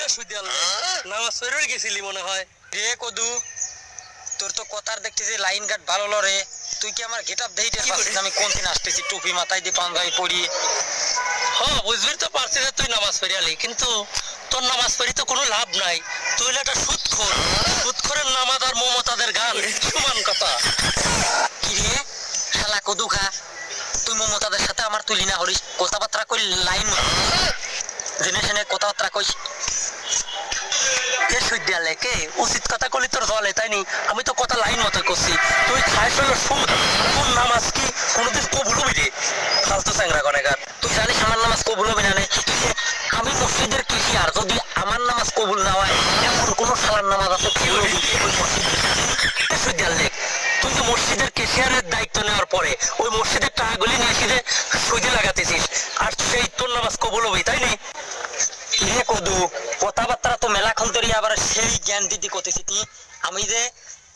নামাজ পড়ে গেছিলি মনে হয় রে কদু, তোর তো কথার দেখতেছি লাইন গার্ড ভালো লরে। তুই কি আমার গেটআপ দেখতে পাচ্ছিস আমি কোন দিন আসতেছি টুপি মাথায় দিয়ে পাঞ্জাবি পরি? হ্যাঁ বুঝবি তো পারছিস যে তুই নামাজ পড়ে আলি, কিন্তু তোর নামাজ পড়ি তো কোনো লাভ নাই। তুই একটা সুদখোর, সুদখোরের নামাজ আর মমতাদের গান সমান কথা। কি রে শালা কদু খা, তুই মমতাদের সাথে আমার তুলি না হরিস। কথাবার্তা কই লাইন জেনে শুনে কথাবার্তা কইস। কে উচিত কথা কলি তোর জলে তাই নি? আমি তো কথা লাইন মতো করছি। তুই খাইছ হলো সুদ, তোর নামাজ কি কোনোদিন কবুল হবি রে? ফালতু চ্যাংরা গনেগার। তুই জানিস আমার নামাজ কবুল হবে না রে? আমি মসজিদের কেশিয়ার, যদি আমার নামাজ কবুল না হয় এমন কোন শালার নামাজ আছে কবুল হবে? তুই যে মসজিদের কেশিয়ারের দায়িত্ব নেওয়ার পরে ওই মসজিদের টাকাগুলি নিয়ে এসে সুদে লাগাতেছিস, আর সেই তোর নামাজ কবুল হবি তাই নি? রে কদু, কথাবার্তা তো মেলাক্ষণ ধরে আবার সেই জ্ঞান দিদি করতেছি তুই। আমি যে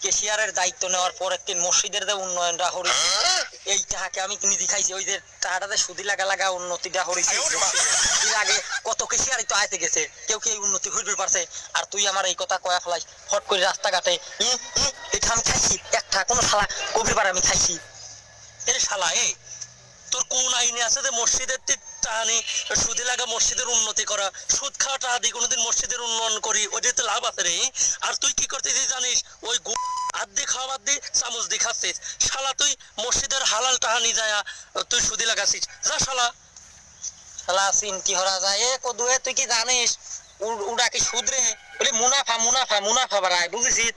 কেশিয়ারের দায়িত্ব নেওয়ার পর একদিন মসজিদের যে উন্নয়নটা হরিছি, এই টাকাকে আমি নিজে খাইছি। ওই যে টাকাটাতে সুদি লাগা লাগা উন্নতিটা হরিছি আগে কত কেশিয়ারই তো আইতে গেছে, কেউ কি এই উন্নতি হইতে পারছে? আর তুই আমার এই কথা কয়া ফেলাই ফট করে রাস্তাঘাটে এটা আমি খাইছি একটা কোনো শালা কবির পারে আমি খাইছি। এ শালা এ, তোর কোন আইনে আছে যে মসজিদের টানি সুদে লাগা মসজিদের উন্নতি করা? সুদ খাওয়া টাকা দিয়ে কোনোদিন মসজিদের উন্নয়ন করি, ওইটাতে তো লাভ আছে রে। আর তুই কি করতেছিস জানিস? ওই হাত দিয়ে খাওয়া বাদ দিয়ে চামচ দিয়ে খাচ্ছিস। শালা তুই মসজিদের হালাল টাকা নিয়ে যায় তুই সুদে লাগাছিস, যা শালা। শালা চিন্তি হরা যায়। এ কদু, তুই কি জানিস উড়া কি সুদ রে? বলে মুনাফা মুনাফা মুনাফা বাড়ায়, বুঝেছিস?